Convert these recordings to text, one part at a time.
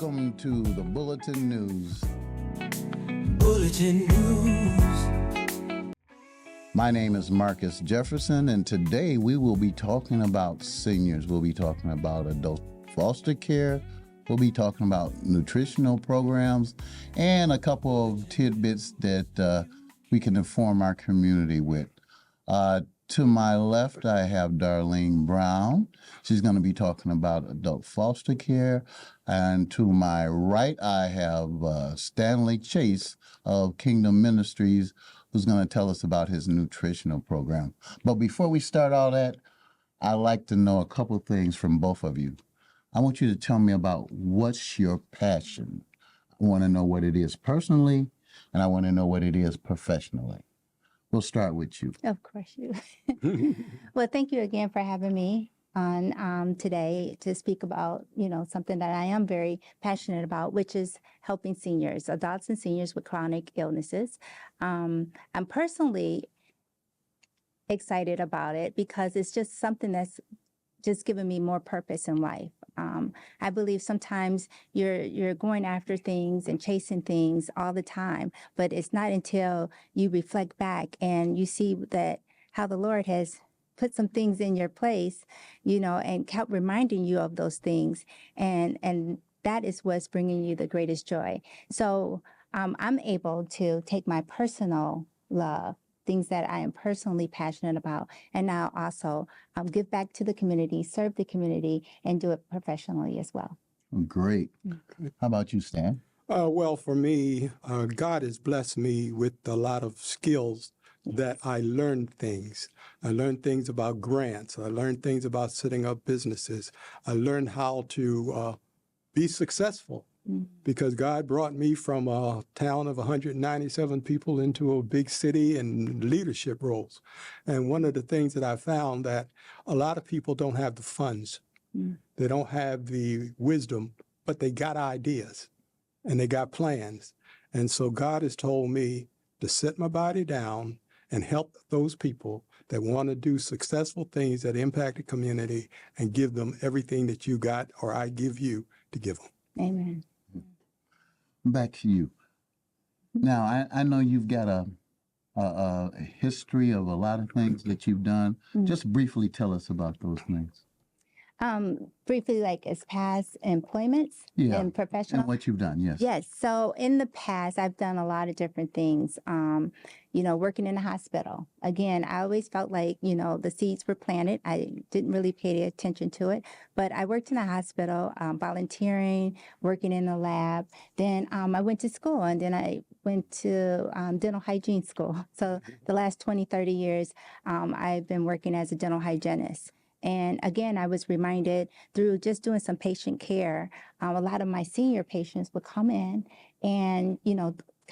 Welcome to the Bulletin News. Bulletin News. My name is Marcus Jefferson, and today we will be talking about seniors. We'll be talking about adult foster care. We'll be talking about nutritional programs and a couple of tidbits that we can inform our community with. To my left, I have Darlene Brown. She's going to be talking about adult foster care. And to my right, I have Stanley Chase of Kingdom Ministries, who's going to tell us about his nutritional program. But before we start all that, I'd like to know a couple things from both of you. I want you to tell me about what's your passion. I want to know what it is personally, and I want to know what it is professionally. We'll start with you. Of course you. Well, thank you again for having me on today to speak about, something that I am very passionate about, which is helping seniors, adults and seniors with chronic illnesses. I'm personally excited about it because it's just something that's just given me more purpose in life. I believe sometimes you're going after things and chasing things all the time, but it's not until you reflect back and you see that how the Lord has put some things in your place, and kept reminding you of those things. And that is what's bringing you the greatest joy. So I'm able to take my personal love, things that I am personally passionate about, and now also give back to the community, serve the community, and do it professionally as well. Great. How about you, Stan? Well, for me, God has blessed me with a lot of skills that I learned things. I learned things about grants. I learned things about setting up businesses. I learned how to be successful because God brought me from a town of 197 people into a big city and leadership roles. And one of the things that I found that a lot of people don't have the funds. They don't have the wisdom, but they got ideas and they got plans. And so God has told me to set my body down and help those people that want to do successful things that impact the community and give them everything that you got or I give you to give them. Amen. Back to you. Now, I know you've got a history of a lot of things that you've done. Just briefly tell us about those things. Briefly, like as past employments and professional. And what you've done, yes. Yes. So in the past, I've done a lot of different things. Working in a hospital. Again, I always felt like, the seeds were planted. I didn't really pay attention to it, but I worked in a hospital, volunteering, working in a lab. Then I went to school, and then I went to dental hygiene school. So the last 20, 30 years, I've been working as a dental hygienist. And again, I was reminded through just doing some patient care, a lot of my senior patients would come in and,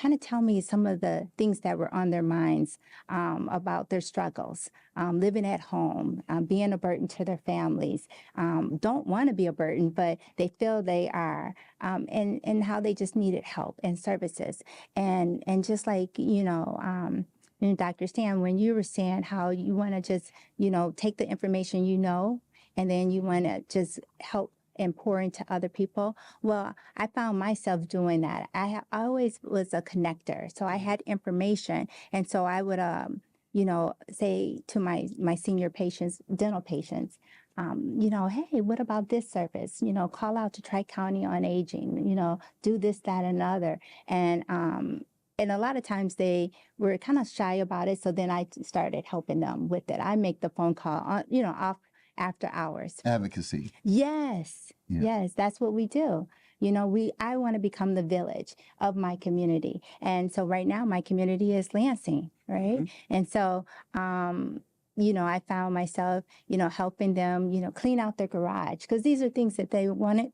kind of tell me some of the things that were on their minds about their struggles, living at home, being a burden to their families, don't want to be a burden, but they feel they are, and how they just needed help and services. And just like, and Dr. Stan, when you were saying how you want to just, take the information and then you want to just help and pour into other people. Well, I found myself doing that. I always was a connector. So I had information. And so I would, say to my senior patients, dental patients, hey, what about this service? Call out to Tri-County on Aging, do this, that, and other. And a lot of times they were kind of shy about it. So then I started helping them with it. I make the phone call, off after hours. Advocacy. Yes. Yes, that's what we do. I want to become the village of my community. And so right now my community is Lansing, right? And so, I found myself, helping them, clean out their garage because these are things that they wanted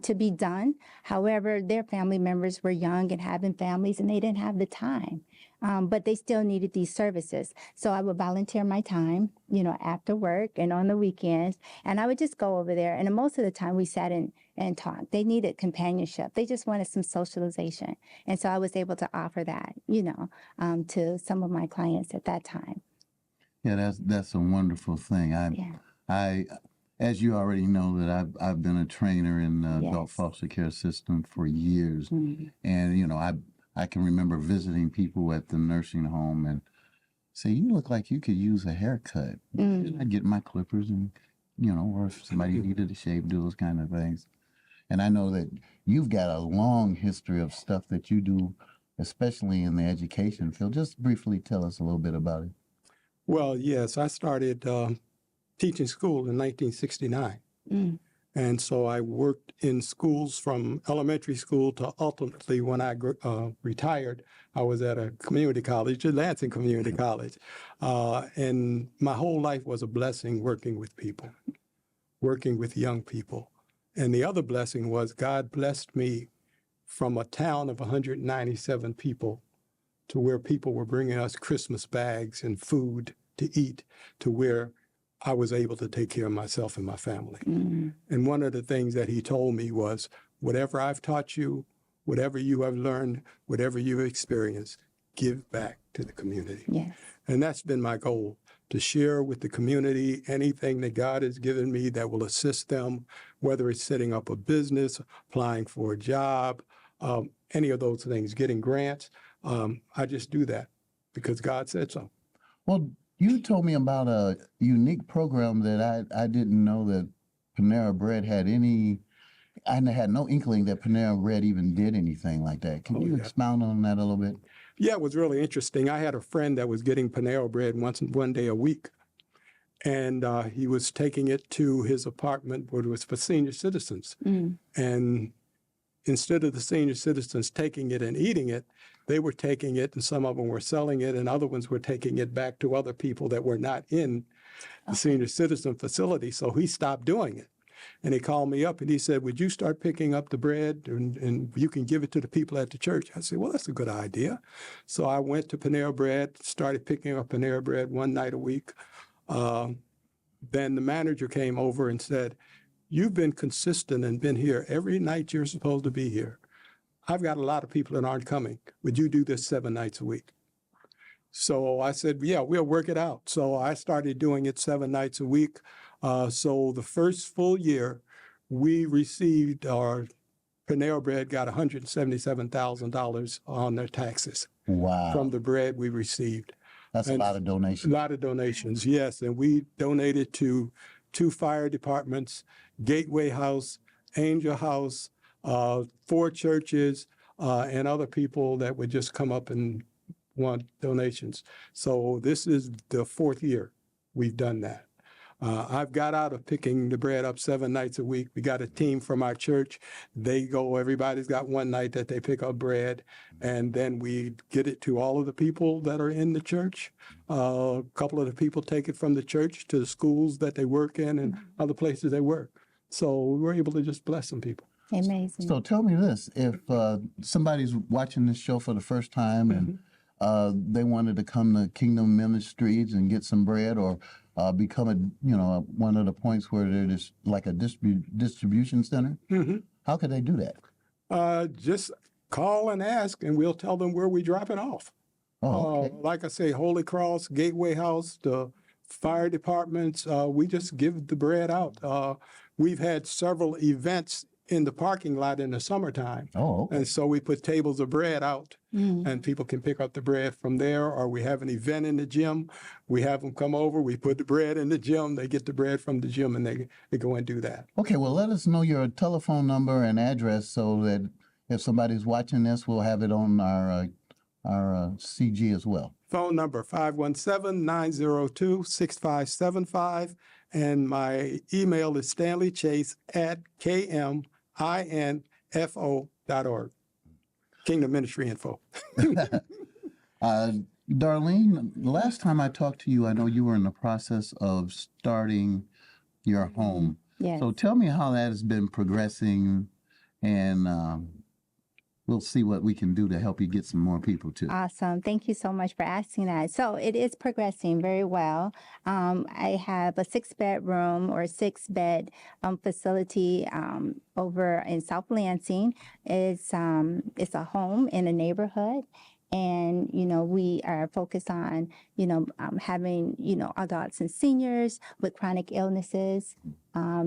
to be done. However, their family members were young and having families and they didn't have the time, but they still needed these services. So I would volunteer my time, after work and on the weekends, and I would just go over there. And most of the time we sat and talked. They needed companionship. They just wanted some socialization. And so I was able to offer that, to some of my clients at that time. Yeah, that's a wonderful thing. as you already know, that I've been a trainer in the adult Yes. foster care system for years, Mhm. and I can remember visiting people at the nursing home and say, "You look like you could use a haircut." And I'd get my clippers and or if somebody needed a shave, do those kind of things. And I know that you've got a long history of stuff that you do, especially in the education field. Just briefly tell us a little bit about it. Well, yes, I started teaching school in 1969. Mm. And so I worked in schools from elementary school to ultimately when I retired, I was at a community college, at Lansing Community College. And my whole life was a blessing working with people, working with young people. And the other blessing was God blessed me from a town of 197 people to where people were bringing us Christmas bags and food to eat, to where I was able to take care of myself and my family. Mm. And one of the things that he told me was, whatever I've taught you, whatever you have learned, whatever you've experienced, give back to the community. Yes. And that's been my goal, to share with the community anything that God has given me that will assist them, whether it's setting up a business, applying for a job, any of those things, getting grants. I just do that because God said so. Well, you told me about a unique program that I didn't know that Panera Bread had any. I had no inkling that Panera Bread even did anything like that. Can you expound on that a little bit? Yeah, it was really interesting. I had a friend that was getting Panera Bread one day a week, and he was taking it to his apartment where it was for senior citizens. Mm. And instead of the senior citizens taking it and eating it, they were taking it, and some of them were selling it, and other ones were taking it back to other people that were not in the senior citizen facility. So he stopped doing it. And he called me up and he said, "Would you start picking up the bread and you can give it to the people at the church?" I said, "Well, that's a good idea." So I went to Panera Bread, started picking up Panera Bread one night a week. Then the manager came over and said, "You've been consistent and been here every night you're supposed to be here. I've got a lot of people that aren't coming. Would you do this 7 nights a week?" So I said, "Yeah, we'll work it out." So I started doing it 7 nights a week. So the first full year, we received, our Panera Bread got $177,000 on their taxes Wow. from the bread we received. That's a And lot of A donations. lot of donations, yes. And we donated to 2 fire departments, Gateway House, Angel House, 4 churches, and other people that would just come up and want donations. So this is the 4th year we've done that. I've got out of picking the bread up 7 nights a week. We got a team from our church. They go, everybody's got one night that they pick up bread, and then we get it to all of the people that are in the church. A couple of the people take it from the church to the schools that they work in and other places they work. So we were able to just bless some people. Amazing. So tell me this: if somebody's watching this show for the first time and they wanted to come to Kingdom Ministries and get some bread, or become one of the points where they're just like a distribution center, how could they do that? Just call and ask, and we'll tell them where we drop it off. Oh, okay. Like I say, Holy Cross, Gateway House, the fire departments, we just give the bread out. We've had several events in the parking lot in the summertime. Oh, okay. And so we put tables of bread out, and people can pick up the bread from there. Or we have an event in the gym. We have them come over. We put the bread in the gym. They get the bread from the gym, and they go and do that. Okay, well, let us know your telephone number and address so that if somebody's watching this, we'll have it on our CG as well. Phone number 517-902-6575. And my email is stanleychase@kminfo.org. Kingdom Ministry Info. Darlene, the last time I talked to you, I know you were in the process of starting your home. Yes. So tell me how that has been progressing, and we'll see what we can do to help you get some more people too. Awesome. Thank you so much for asking that. So it is progressing very well. I have a 6-bedroom or 6-bed facility over in South Lansing. It's a home in a neighborhood. And, we are focused on, having, adults and seniors with chronic illnesses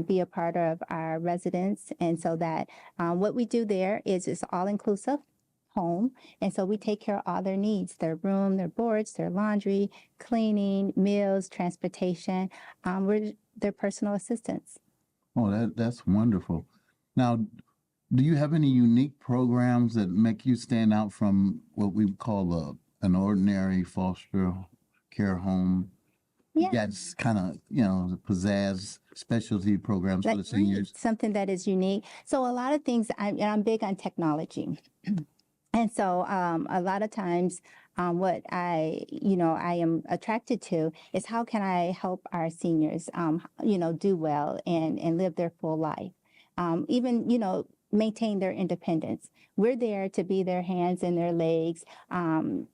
be a part of our residents. And so that what we do there is it's all inclusive home. And so we take care of all their needs, their room, their boards, their laundry, cleaning, meals, transportation. We're their personal assistants. Oh, that's wonderful. Now, do you have any unique programs that make you stand out from what we call an ordinary foster care home? Yeah. You got kind of, pizzazz specialty programs for the seniors. Something that is unique. So a lot of things, I'm big on technology. And so a lot of times what I am attracted to is how can I help our seniors, do well and live their full life. Even, maintain their independence. We're there to be their hands and their legs. I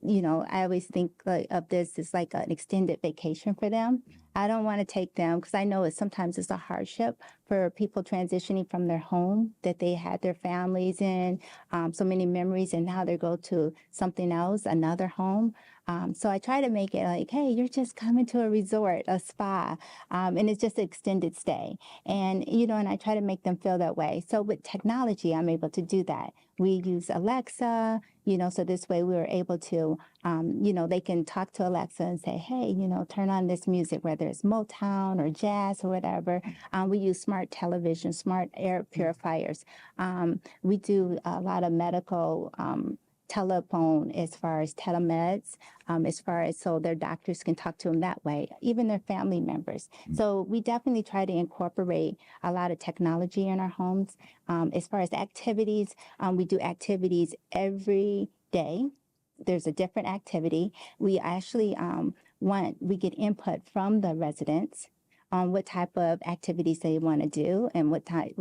always think of this as like an extended vacation for them. I don't want to take them because I know sometimes it's a hardship for people transitioning from their home that they had their families in, so many memories, and now they go to something else, another home. So I try to make it like, hey, you're just coming to a resort, a spa, and it's just an extended stay. And, and I try to make them feel that way. So with technology, I'm able to do that. We use Alexa, so this way we were able to, they can talk to Alexa and say, hey, turn on this music, whether it's Motown or jazz or whatever. We use smart television, smart air purifiers. We do a lot of medical telephone as far as telemeds, as far as so their doctors can talk to them that way, even their family members. So we definitely try to incorporate a lot of technology in our homes. As far as activities, we do activities every day. There's a different activity. We actually we get input from the residents on what type of activities they want to do and what type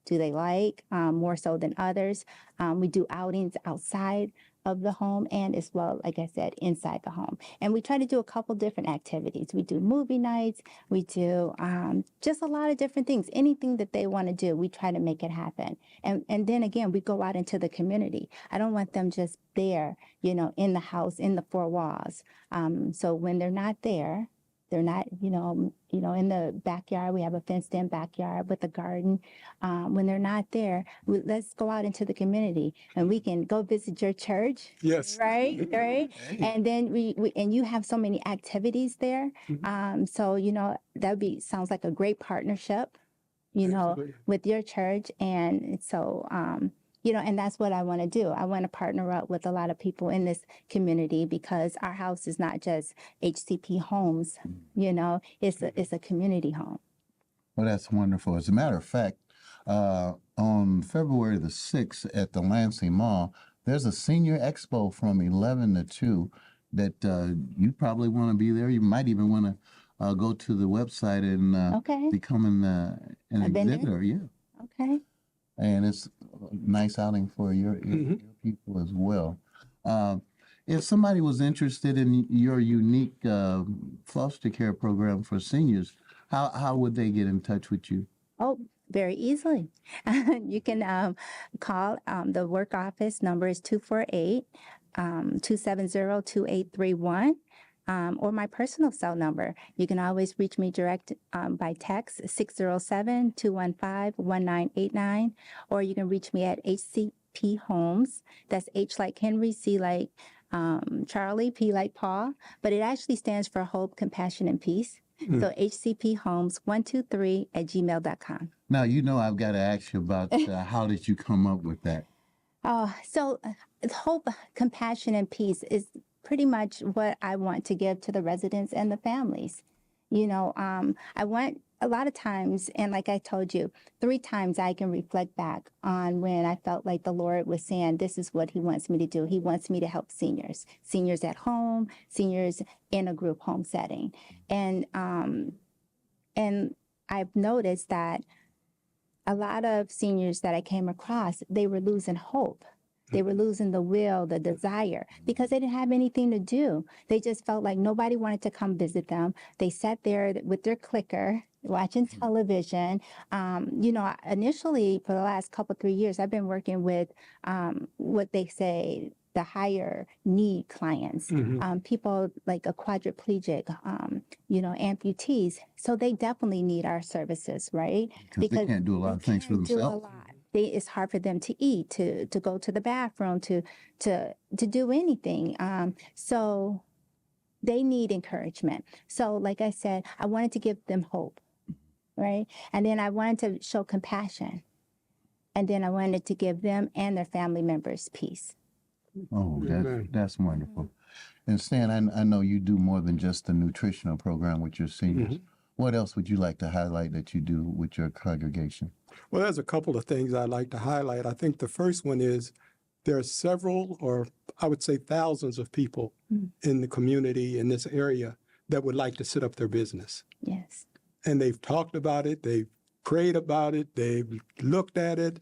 do they like more so than others. We do outings outside of the home and as well, like I said, inside the home. And we try to do a couple different activities. We do movie nights. We do just a lot of different things. Anything that they want to do, we try to make it happen. And then again, we go out into the community. I don't want them just there, in the house, in the four walls. So when they're not there, they're not, in the backyard. We have a fenced-in backyard with a garden. When they're not there, let's go out into the community and we can go visit your church. Yes. Right. And then and you have so many activities there. So that sounds like a great partnership, Absolutely. with your church. And so and that's what I want to do. I want to partner up with a lot of people in this community because our house is not just HCP homes, it's a community home. Well, that's wonderful. As a matter of fact, on February the 6th at the Lansing Mall, there's a senior expo from 11 to 2 that you probably want to be there. You might even want to go to the website and become an exhibitor. Yeah. Okay. And it's a nice outing for your people as well. If somebody was interested in your unique foster care program for seniors, how would they get in touch with you? Oh, very easily. You can call the work office. Number is 240-270-2831. Or my personal cell number. You can always reach me direct by text, 607-215-1989, or you can reach me at HCP Homes. That's H like Henry, C like Charlie, P like Paul, but it actually stands for Hope, Compassion, and Peace. So hcphomes123@gmail.com. Now, I've got to ask you about how did you come up with that? So Hope, Compassion, and Peace is pretty much what I want to give to the residents and the families. I want a lot of times, and like I told you, 3 times I can reflect back on when I felt like the Lord was saying, this is what he wants me to do. He wants me to help seniors at home, seniors in a group home setting. And I've noticed that a lot of seniors that I came across, they were losing hope. They were losing the will, the desire, because they didn't have anything to do. They just felt like nobody wanted to come visit them. They sat there with their clicker, watching television. Initially, for the last 3 years, I've been working with what they say the higher need clients, people like a quadriplegic, amputees. So they definitely need our services, right? Because they can't do a lot of things for can't do a themselves. lot. It's hard for them to eat, to go to the bathroom, to do anything. So they need encouragement. So like I said, I wanted to give them hope, right? And then I wanted to show compassion. And then I wanted to give them and their family members peace. Oh, that's wonderful. And Stan, I know you do more than just the nutritional program with your seniors. What else would you like to highlight that you do with your congregation? Well, there's a couple of things I'd like to highlight. I think the first one is there are several, or I would say thousands of people in the community in this area that would like to set up their business. Yes. And they've talked about it, they've prayed about it, they've looked at it,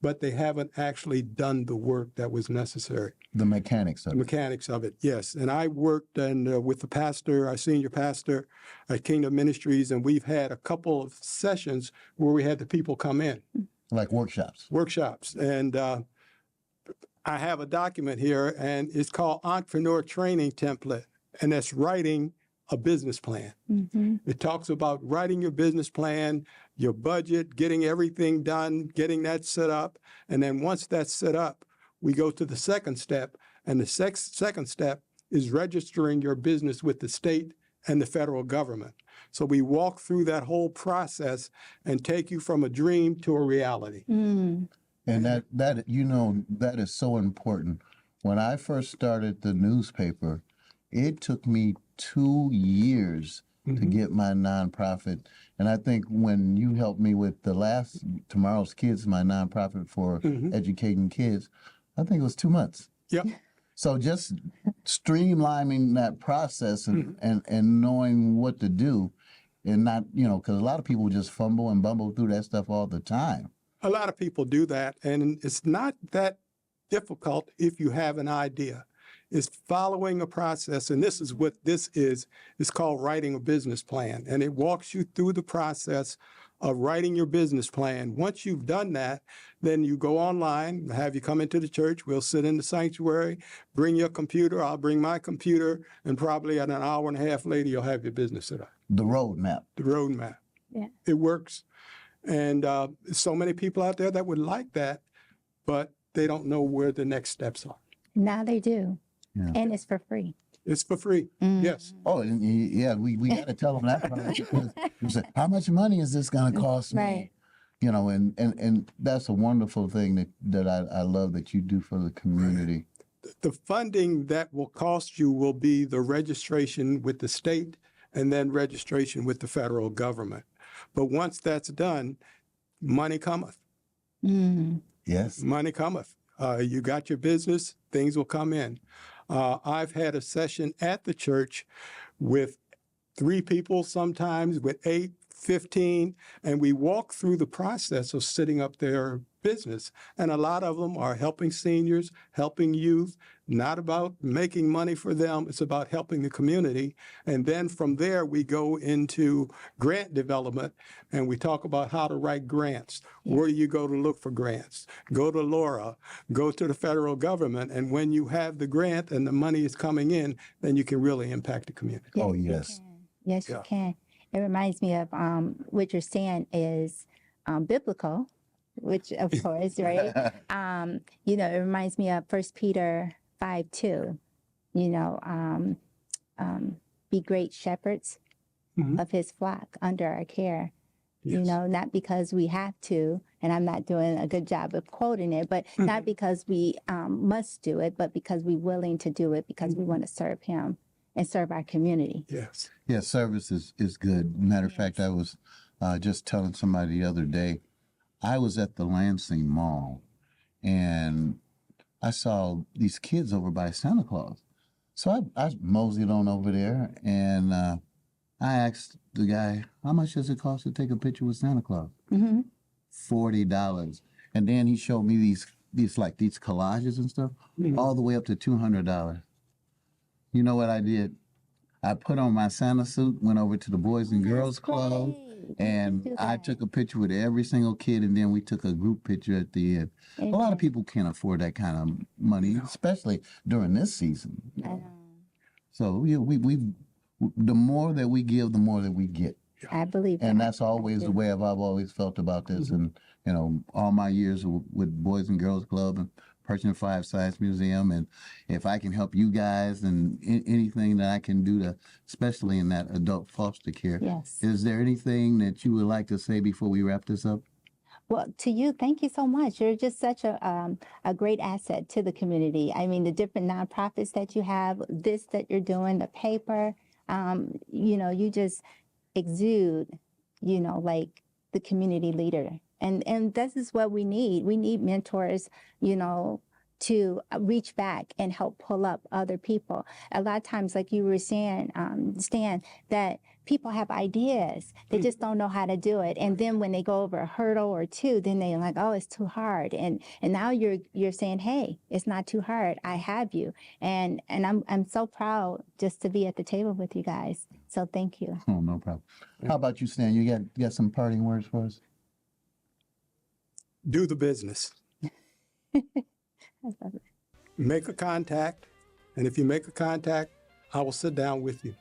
but they haven't actually done the work that was necessary. The mechanics of The it. mechanics of it, yes. And I worked with the pastor, our senior pastor at Kingdom Ministries, and we've had a couple of sessions where we had the people come in. Like workshops. And I have a document here, and it's called Entrepreneur Training Template, and that's writing a business plan. It talks about writing your business plan, your budget, getting everything done, getting that set up. And then once that's set up, we go to the second step. And the second step is registering your business with the state and the federal government. So we walk through that whole process and take you from a dream to a reality. And that is so important. When I first started the newspaper, it took me 2 years to get my nonprofit. And I think when you helped me with the last Tomorrow's Kids, my nonprofit for educating kids, I think it was 2 months. Yep. So just streamlining that process and knowing what to do, and not, because a lot of people just fumble and bumble through that stuff all the time. A lot of people do that, and it's not that difficult if you have an idea. It's following a process, and this is what this is. It's called writing a business plan, and it walks you through the process of writing your business plan. Once you've done that, then you go online, have you come into the church, we'll sit in the sanctuary, bring your computer, I'll bring my computer, and probably an hour and a half later, you'll have your business set up. The roadmap. The roadmap. Yeah. It works. And so many people out there that would like that, but they don't know where the next steps are. Now they do. Yeah. And it's for free. It's for free. Yes. Oh, and yeah, we got to tell them that part, because you say, how much money is this going to cost me? Right. And that's a wonderful thing that I love that you do for the community. The funding that will cost you will be the registration with the state and then registration with the federal government. But once that's done, money cometh. Yes. Money cometh. You got your business, things will come in. I've had a session at the church with 3 people, sometimes with 8, 15, and we walk through the process of setting up their business. And a lot of them are helping seniors, helping youth, not about making money for them. It's about helping the community. And then from there, we go into grant development, and we talk about how to write grants. Where do you go to look for grants? Go to Laura, go to the federal government. And when you have the grant and the money is coming in, then you can really impact the community. Oh, you yes. can. Yes, Yeah. you can. It reminds me of what you're saying is biblical, which of course, right? It reminds me of 1 Peter 5:2. Be great shepherds of his flock under our care. Yes. Not because we have to, and I'm not doing a good job of quoting it, but not because we must do it, but because we're willing to do it, because we want to serve him and serve our community. Yes. Yeah, service is good. Matter of fact, I was just telling somebody the other day, I was at the Lansing Mall, and I saw these kids over by Santa Claus. So I moseyed on over there, and I asked the guy, how much does it cost to take a picture with Santa Claus? $40. And then he showed me these collages and stuff, all the way up to $200. You know what I did? I put on my Santa suit, went over to the Boys and Girls Club, And do I that. took a picture with every single kid, and then we took a group picture at the end. A lot Amen. of people can't afford that kind of money, especially during this season. I know. So we the more that we give, the more that we get. I believe And that. that's always the way I've always felt about this. And, all my years with Boys and Girls Club and Person 5 Science Museum. And if I can help you guys and anything that I can do to, especially in that adult foster care. Yes. Is there anything that you would like to say before we wrap this up? Well, to you, thank you so much. You're just such a great asset to the community. I mean, the different nonprofits that you have, this that you're doing, the paper, you just exude, like the community leader. And this is what we need. We need mentors, to reach back and help pull up other people. A lot of times, like you were saying, Stan, that people have ideas. They just don't know how to do it. And then when they go over a hurdle or two, then they're like, oh, it's too hard. And now you're saying, hey, it's not too hard. I have you. And I'm so proud just to be at the table with you guys. So thank you. Oh, no problem. How about you, Stan? You got some parting words for us? Do the business. I love it. Make a contact. And if you make a contact, I will sit down with you.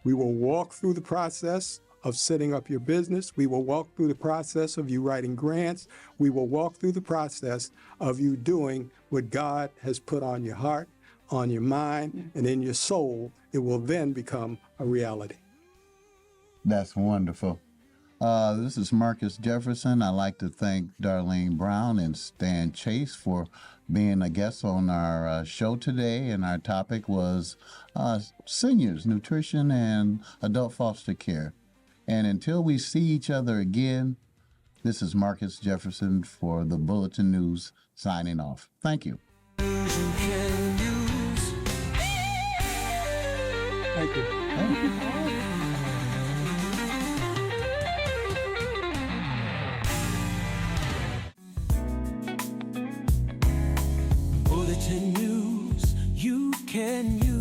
We will walk through the process of setting up your business. We will walk through the process of you writing grants. We will walk through the process of you doing what God has put on your heart, on your mind, and in your soul. It will then become a reality. That's wonderful. This is Marcus Jefferson. I'd like to thank Darlene Brown and Stan Chase for being a guest on our show today. And our topic was seniors, nutrition, and adult foster care. And until we see each other again, this is Marcus Jefferson for the Bulletin News signing off. Thank you. Thank you. Thank you. Bulletin news you can use.